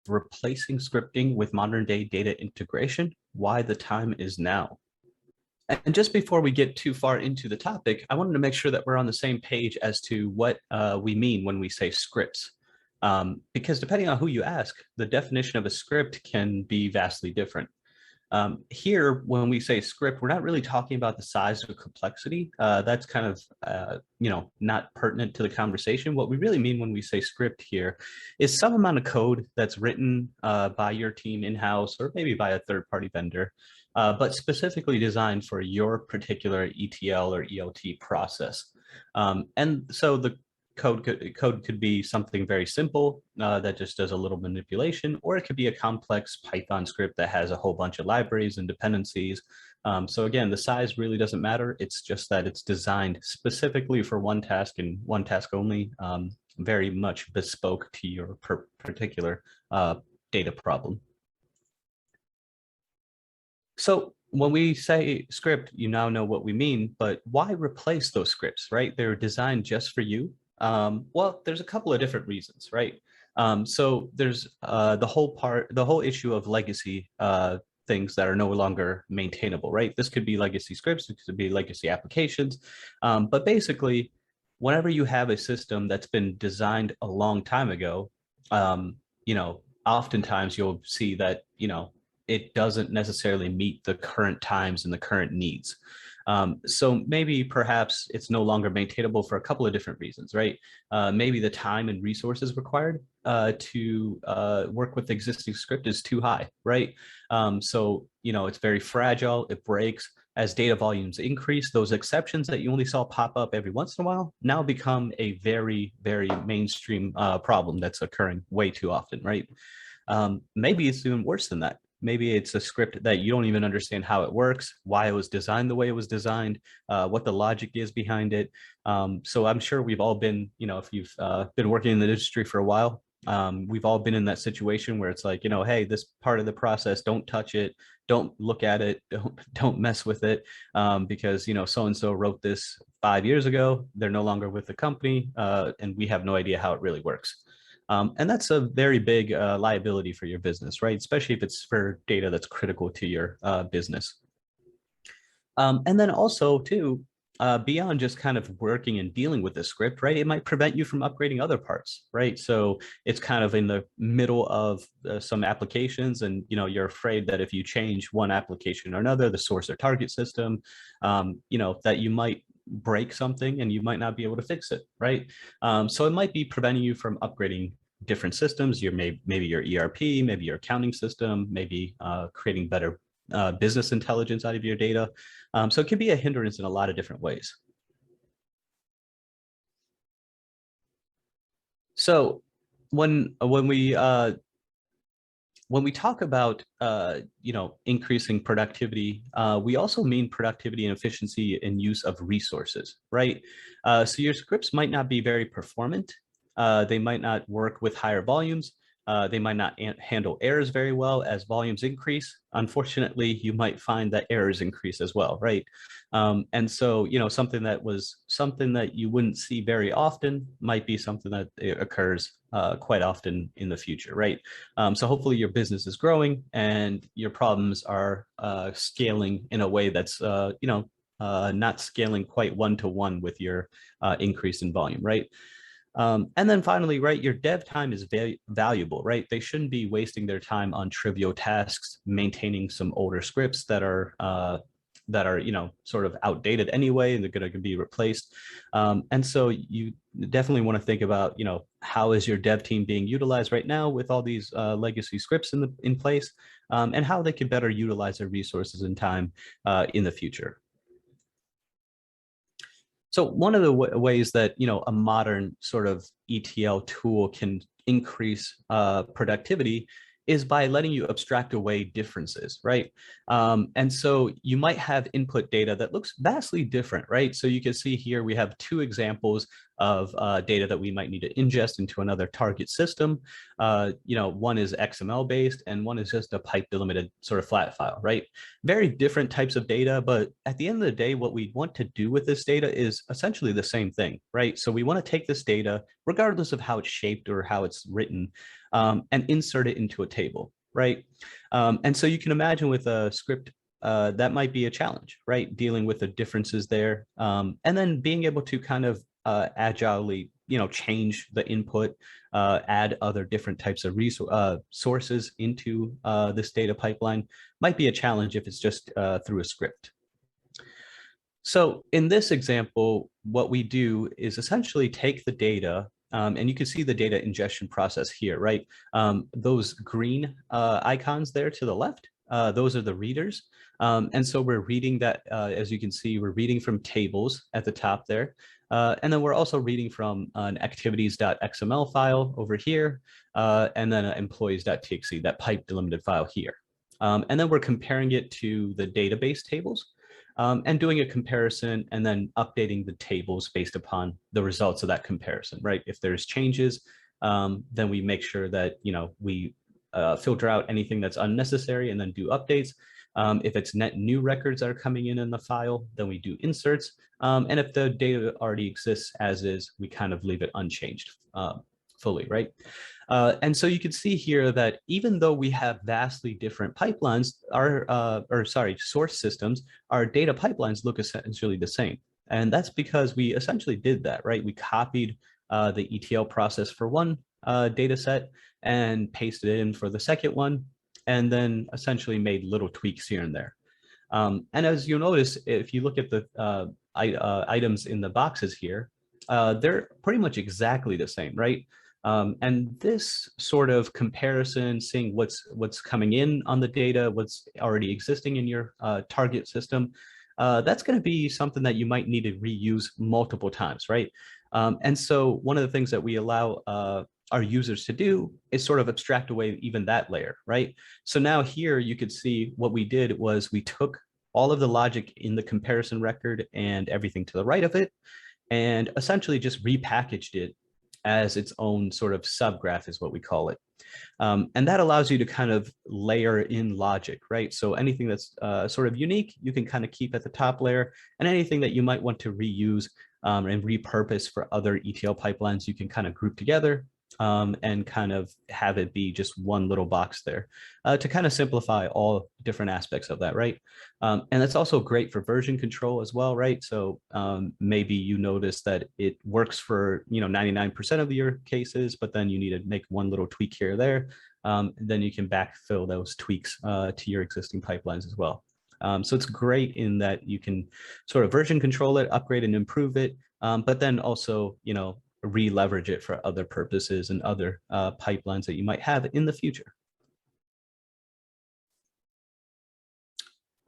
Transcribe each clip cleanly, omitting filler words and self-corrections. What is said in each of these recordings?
replacing scripting with modern day data integration, why the time is now. And just before we get too far into the topic, I wanted to make sure that we're on the same page as to what we mean when we say scripts. Because depending on who you ask, the definition of a script can be vastly different. Here, when we say script, we're not really talking about the size or complexity. That's kind of, not pertinent to the conversation. What we really mean when we say script here is some amount of code that's written by your team in-house or maybe by a third-party vendor, but specifically designed for your particular ETL or ELT process. And so the code could be something very simple that just does a little manipulation, or it could be a complex Python script that has a whole bunch of libraries and dependencies. So again, the size really doesn't matter. It's just that it's designed specifically for one task and one task only, very much bespoke to your particular data problem. So when we say script, you now know what we mean, but why replace those scripts, right? They're designed just for you. Well, there's a couple of different reasons, right? So there's the whole issue of legacy things that are no longer maintainable, right? This could be legacy scripts, it could be legacy applications, but basically, whenever you have a system that's been designed a long time ago, oftentimes you'll see that, it doesn't necessarily meet the current times and the current needs. So maybe perhaps it's no longer maintainable for a couple of different reasons, right? Maybe the time and resources required to work with existing script is too high, right? So, it's very fragile, it breaks. As data volumes increase, those exceptions that you only saw pop up every once in a while now become a very, very mainstream problem that's occurring way too often, right? Maybe it's even worse than that. Maybe it's a script that you don't even understand how it works, why it was designed the way it was designed, what the logic is behind it. So I'm sure we've all been, if you've been working in the industry for a while, we've all been in that situation where it's like, hey, this part of the process, don't touch it, don't look at it, don't mess with it, because so-and-so wrote this 5 years ago, they're no longer with the company, and we have no idea how it really works. And that's a very big liability for your business, right? Especially if it's for data that's critical to your business. And then also too, beyond just kind of working and dealing with the script, right? It might prevent you from upgrading other parts, right? So it's kind of in the middle of some applications, and you're afraid that if you change one application or another, the source or target system, that you might break something and you might not be able to fix it, right? So it might be preventing you from upgrading different systems, maybe your ERP, maybe your accounting system, maybe creating better business intelligence out of your data. So it can be a hindrance in a lot of different ways. So when we talk about increasing productivity, we also mean productivity and efficiency in use of resources, right? So your scripts might not be very performant. They might not work with higher volumes. They might not handle errors very well as volumes increase. Unfortunately, you might find that errors increase as well, right? And so, something that you wouldn't see very often might be something that occurs quite often in the future, right? So hopefully your business is growing and your problems are scaling in a way that's, not scaling quite one-to-one with your increase in volume, right? And then finally, right, your dev time is very valuable, right? They shouldn't be wasting their time on trivial tasks, maintaining some older scripts that are sort of outdated anyway, and they're going to be replaced. And so you definitely want to think about, how is your dev team being utilized right now with all these legacy scripts in place, and how they can better utilize their resources and time in the future. So one of the ways that a modern sort of ETL tool can increase productivity is by letting you abstract away differences, right? And so you might have input data that looks vastly different, right? So you can see here we have two examples of data that we might need to ingest into another target system. One is XML based and one is just a pipe delimited sort of flat file, right? Very different types of data, but at the end of the day, what we want to do with this data is essentially the same thing, right? So we want to take this data, regardless of how it's shaped or how it's written, and insert it into a table, right? And so you can imagine with a script, that might be a challenge, right? Dealing with the differences there, and then being able to kind of agilely, change the input, add other different types of sources into this data pipeline might be a challenge if it's just through a script. So in this example, what we do is essentially take the data, and you can see the data ingestion process here, right? Those green icons there to the left, those are the readers. And so we're reading that, as you can see, we're reading from tables at the top there. And then we're also reading from an activities.xml file over here, and then an employees.txt, that pipe delimited file here. And then we're comparing it to the database tables. And doing a comparison and then updating the tables based upon the results of that comparison, right? If there's changes, then we make sure that, we filter out anything that's unnecessary and then do updates. If it's net new records that are coming in the file, then we do inserts. And if the data already exists as is, we kind of leave it unchanged fully, right? And so you can see here that even though we have vastly different pipelines, source systems, our data pipelines look essentially the same. And that's because we essentially did that, right? We copied the ETL process for one data set and pasted it in for the second one, and then essentially made little tweaks here and there. And as you'll notice, if you look at the items in the boxes here, they're pretty much exactly the same, right? And this sort of comparison, seeing what's coming in on the data, what's already existing in your target system, that's going to be something that you might need to reuse multiple times, right? And so one of the things that we allow our users to do is sort of abstract away even that layer, right? So now here you could see what we did was we took all of the logic in the comparison record and everything to the right of it, and essentially just repackaged it as its own sort of subgraph is what we call it. And that allows you to kind of layer in logic, right? So anything that's sort of unique, you can kind of keep at the top layer, and anything that you might want to reuse and repurpose for other ETL pipelines, you can kind of group together and kind of have it be just one little box there to kind of simplify all different aspects of that, right? And it's also great for version control as well, right? So maybe you notice that it works for 99% of your cases, but then you need to make one little tweak here or there. Then you can backfill those tweaks to your existing pipelines as well. So it's great in that you can sort of version control it, upgrade and improve it, but then also, re-leverage it for other purposes and other pipelines that you might have in the future.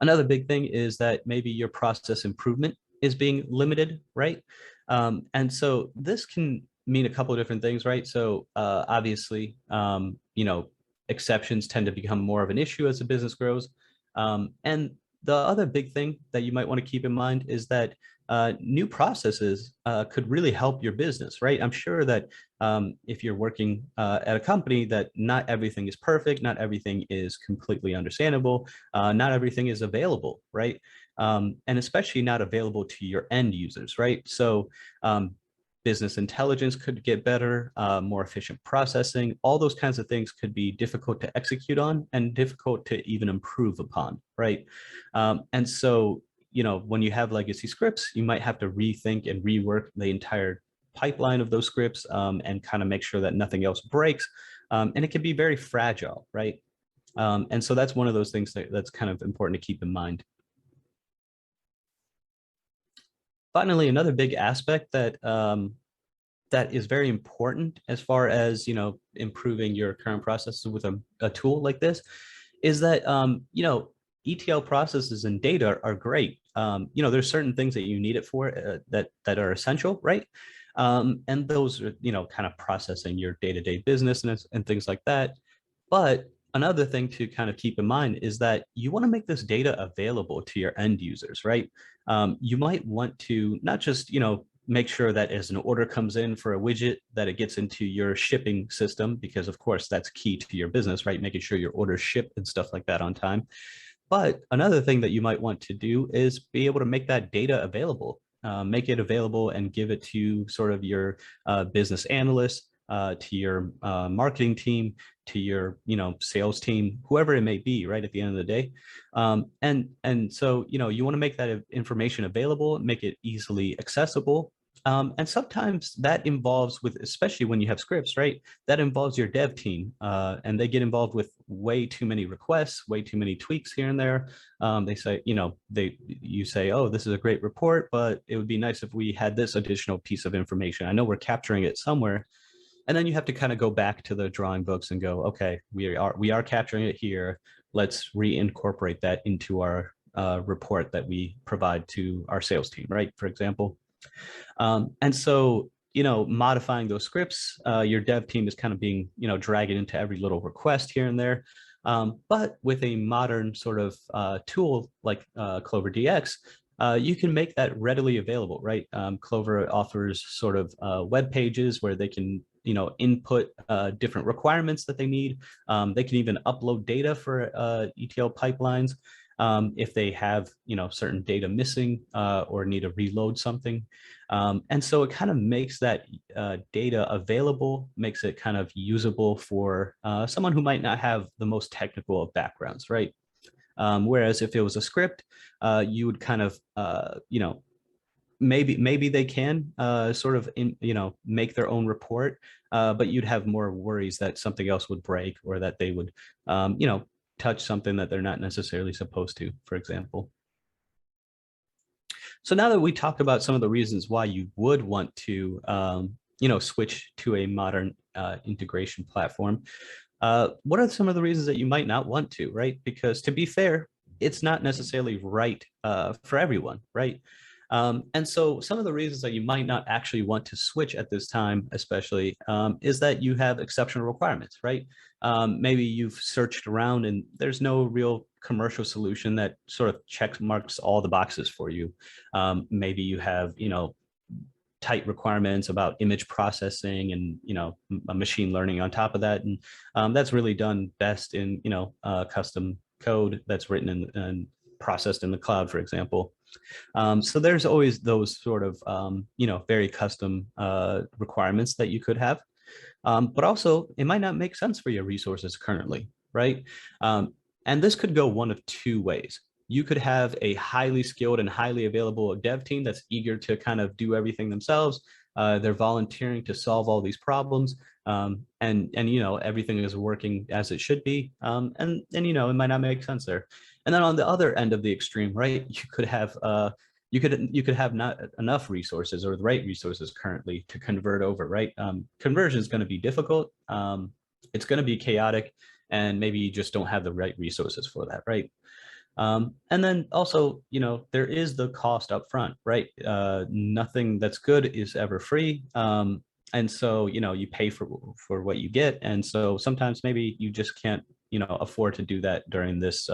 Another big thing is that maybe your process improvement is being limited, right? And so this can mean a couple of different things, right? So obviously, exceptions tend to become more of an issue as the business grows. And the other big thing that you might want to keep in mind is that new processes could really help your business, right? I'm sure that if you're working at a company, that not everything is perfect, not everything is completely understandable, not everything is available, right? And especially not available to your end users, right? So business intelligence could get better, more efficient processing, all those kinds of things could be difficult to execute on and difficult to even improve upon, right? And so, when you have legacy scripts, you might have to rethink and rework the entire pipeline of those scripts and kind of make sure that nothing else breaks. And it can be very fragile, right? And so that's one of those things that's kind of important to keep in mind. Finally, another big aspect that that is very important as far as improving your current processes with a tool like this is that ETL processes and data are great. There's certain things that you need it for that are essential, right? And those are kind of processing your day-to-day business and things like that. But another thing to kind of keep in mind is that you want to make this data available to your end users, right? You might want to not just, make sure that as an order comes in for a widget, that it gets into your shipping system, because of course that's key to your business, right? Making sure your orders ship and stuff like that on time. But another thing that you might want to do is be able to make that data available, make it available and give it to sort of your business analysts, to your marketing team, to your sales team, whoever it may be, right at the end of the day. And so you want to make that information available, make it easily accessible. And sometimes that involves with, especially when you have scripts, right? That involves your dev team, and they get involved with way too many requests, way too many tweaks here and there. They say, you say, oh, this is a great report, but it would be nice if we had this additional piece of information. I know we're capturing it somewhere. And then you have to kind of go back to the drawing books and go, okay, we are capturing it here. Let's reincorporate that into our report that we provide to our sales team, right? For example. And so, modifying those scripts, your dev team is kind of being, dragged into every little request here and there. But with a modern sort of tool like CloverDX, you can make that readily available, right? Clover offers sort of web pages where they can, input different requirements that they need. They can even upload data for ETL pipelines. If they have, certain data missing or need to reload something. And so it kind of makes that data available, makes it kind of usable for someone who might not have the most technical of backgrounds, right? Whereas if it was a script, you would kind of, maybe they can sort of make their own report, but you'd have more worries that something else would break, or that they would touch something that they're not necessarily supposed to, for example. So now that we talked about some of the reasons why you would want to switch to a modern integration platform, what are some of the reasons that you might not want to, right? Because to be fair, it's not necessarily right for everyone, right? And so some of the reasons that you might not actually want to switch at this time, especially, is that you have exceptional requirements, right? Maybe you've searched around and there's no real commercial solution that sort of check marks all the boxes for you. Maybe you have, tight requirements about image processing and, machine learning on top of that. And that's really done best in, custom code that's written and processed in the cloud, for example. So there's always those sort of, very custom requirements that you could have. But also, it might not make sense for your resources currently, right? And this could go one of two ways. You could have a highly skilled and highly available dev team that's eager to kind of do everything themselves. They're volunteering to solve all these problems, and everything is working as it should be. And it might not make sense there. And then on the other end of the extreme, right, you could have not enough resources or the right resources currently to convert over, right? Conversion is going to be difficult. It's going to be chaotic, and maybe you just don't have the right resources for that, right? And then also, there is the cost up front, right? Nothing that's good is ever free. And so, you pay for what you get. And so sometimes maybe you just can't, afford to do that during this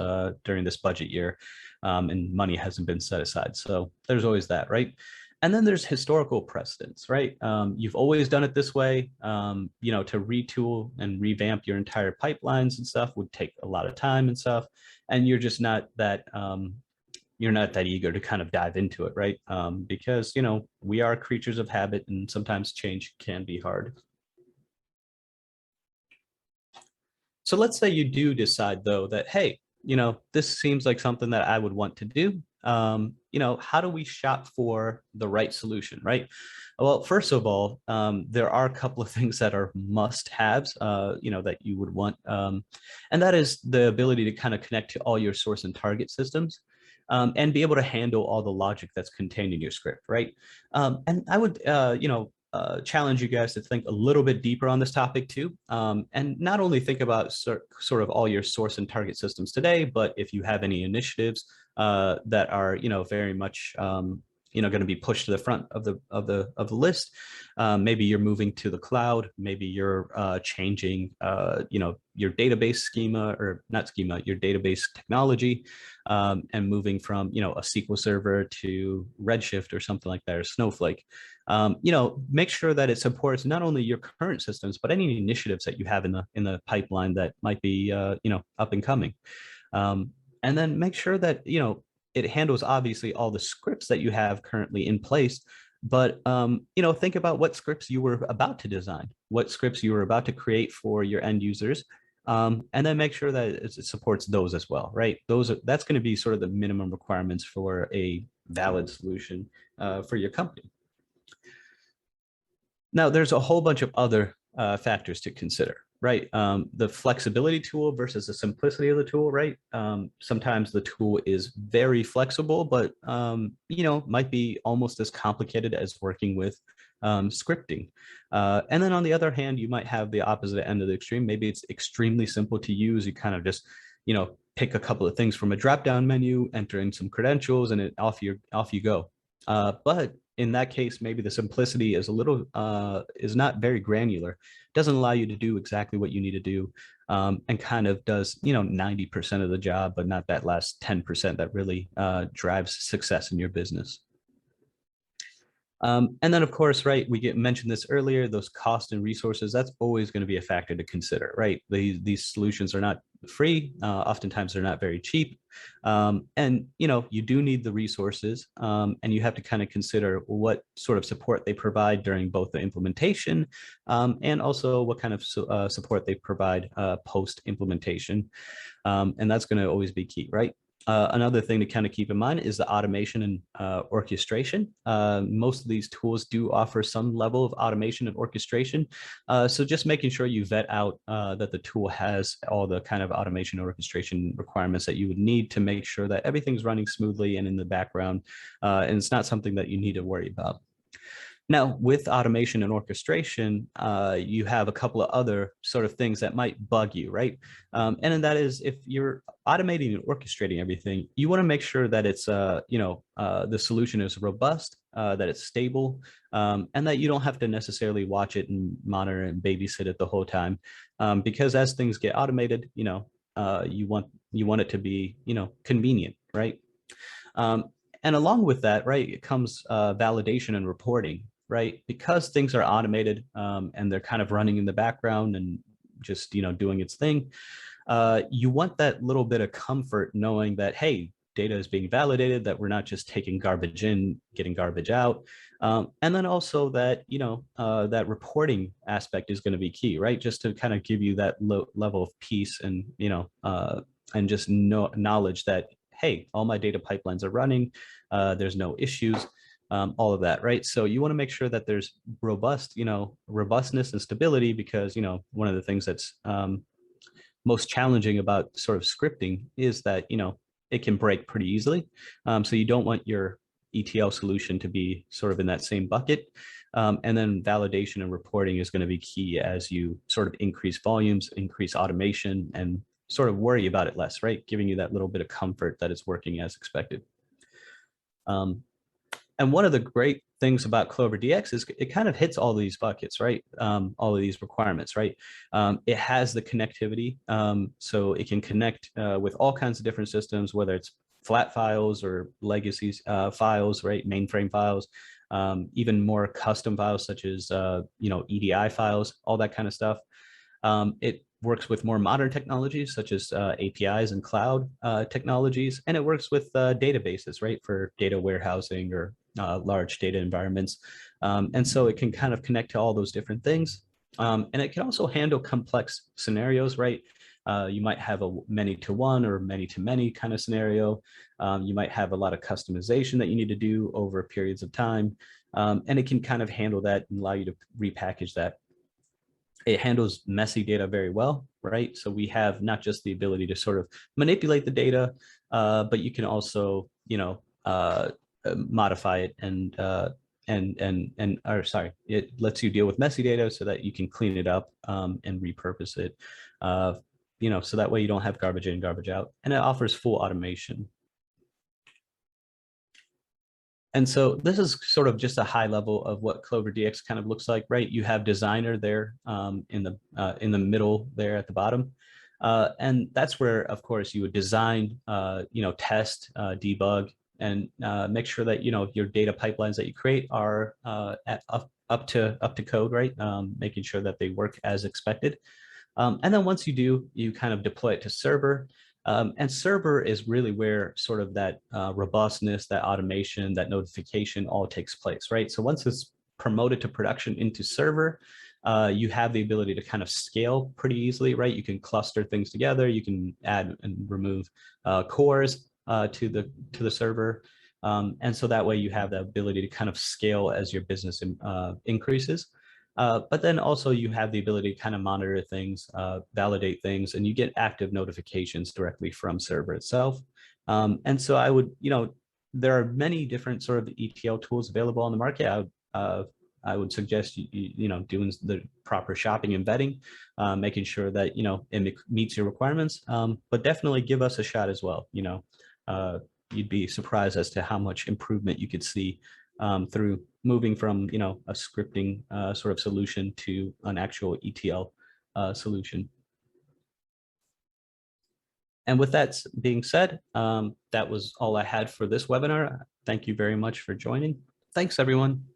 budget year, and money hasn't been set aside. So there's always that, right? And then there's historical precedents, right? You've always done it this way. To retool and revamp your entire pipelines and stuff would take a lot of time and stuff. And you're just not that, you're not that eager to kind of dive into it, right? Because, we are creatures of habit, and sometimes change can be hard. So let's say you do decide, though, that, hey, this seems like something that I would want to do. How do we shop for the right solution, right? Well, first of all, there are a couple of things that are must-haves, that you would want. And that is the ability to kind of connect to all your source and target systems, and be able to handle all the logic that's contained in your script, right? And I would, challenge you guys to think a little bit deeper on this topic too, and not only think about sort of all your source and target systems today, but if you have any initiatives that are very much going to be pushed to the front of the list. Maybe you're moving to the cloud. Maybe you're changing your database schema, or not schema, your database technology, and moving from a SQL server to Redshift or something like that, or Snowflake. Make sure that it supports not only your current systems, but any initiatives that you have in the pipeline that might be up and coming. And then make sure that it handles obviously all the scripts that you have currently in place, but think about what scripts you were about to design, what scripts you were about to create for your end users, and then make sure that it supports those as well, right? That's going to be sort of the minimum requirements for a valid solution for your company. Now, there's a whole bunch of other factors to consider, right? The flexibility tool versus the simplicity of the tool, right? Sometimes the tool is very flexible, but might be almost as complicated as working with scripting. And then on the other hand, you might have the opposite end of the extreme. Maybe it's extremely simple to use. You kind of just, pick a couple of things from a drop-down menu, enter in some credentials, and off you go. But in that case, maybe the simplicity is is not very granular. It doesn't allow you to do exactly what you need to do, and kind of does 90% of the job, but not that last 10% that really drives success in your business. And then, of course, right, we mentioned this earlier, those costs and resources, that's always going to be a factor to consider, right? These solutions are not free. Oftentimes, they're not very cheap. And, you do need the resources, and you have to kind of consider what sort of support they provide during both the implementation, and also what kind of support they provide post-implementation. And that's going to always be key, right? Another thing to kind of keep in mind is the automation and orchestration. Most of these tools do offer some level of automation and orchestration. So just making sure you vet out that the tool has all the kind of automation and orchestration requirements that you would need to make sure that everything's running smoothly and in the background, and it's not something that you need to worry about. Now, with automation and orchestration, you have a couple of other sort of things that might bug you, right? And then that is, if you're automating and orchestrating everything, you want to make sure that it's, the solution is robust, that it's stable, and that you don't have to necessarily watch it and monitor and babysit it the whole time, because as things get automated, you want it to be, convenient, right? And along with that, right, it comes validation and reporting, right? Because things are automated, and they're kind of running in the background and just, doing its thing. You want that little bit of comfort knowing that, hey, data is being validated, that we're not just taking garbage in, getting garbage out. And then also that, that reporting aspect is going to be key, right? Just to kind of give you that level of peace and, and just knowledge that, hey, all my data pipelines are running, there's no issues, all of that, right? So you want to make sure that there's robustness and stability, because, one of the things that's most challenging about sort of scripting is that, it can break pretty easily. So you don't want your ETL solution to be sort of in that same bucket. And then validation and reporting is going to be key as you sort of increase volumes, increase automation, and sort of worry about it less, right? Giving you that little bit of comfort that it's working as expected. And one of the great things about CloverDX is it kind of hits all these buckets, right? All of these requirements, right? It has the connectivity, so it can connect with all kinds of different systems, whether it's flat files or legacy files, right? Mainframe files, even more custom files such as EDI files, all that kind of stuff. It works with more modern technologies such as APIs and cloud technologies, and it works with databases, right, for data warehousing or large data environments. And so it can kind of connect to all those different things. And it can also handle complex scenarios, right? You might have a many-to-one or many-to-many kind of scenario. You might have a lot of customization that you need to do over periods of time. And it can kind of handle that and allow you to repackage that. It handles messy data very well, right? So we have not just the ability to sort of manipulate the data, but you can also, modify it it lets you deal with messy data so that you can clean it up and repurpose it, so that way you don't have garbage in, garbage out, and it offers full automation. And so this is sort of just a high level of what CloverDX kind of looks like, right? You have designer there in the middle there at the bottom. And that's where, of course, you would design, test, debug, and make sure that, your data pipelines that you create are up to code, right? Making sure that they work as expected. And then once you do, you kind of deploy it to server. And server is really where sort of that robustness, that automation, that notification all takes place, right? So once it's promoted to production into server, you have the ability to kind of scale pretty easily, right? You can cluster things together. You can add and remove cores to the server. And so that way you have the ability to kind of scale as your business increases. But then also you have the ability to kind of monitor things, validate things, and you get active notifications directly from server itself. And so I would, there are many different sort of ETL tools available on the market. I would suggest doing the proper shopping and vetting, making sure that it meets your requirements. But definitely give us a shot as well. You'd be surprised as to how much improvement you could see through moving from a scripting sort of solution to an actual ETL solution. And with that being said, that was all I had for this webinar. Thank you very much for joining. Thanks, everyone.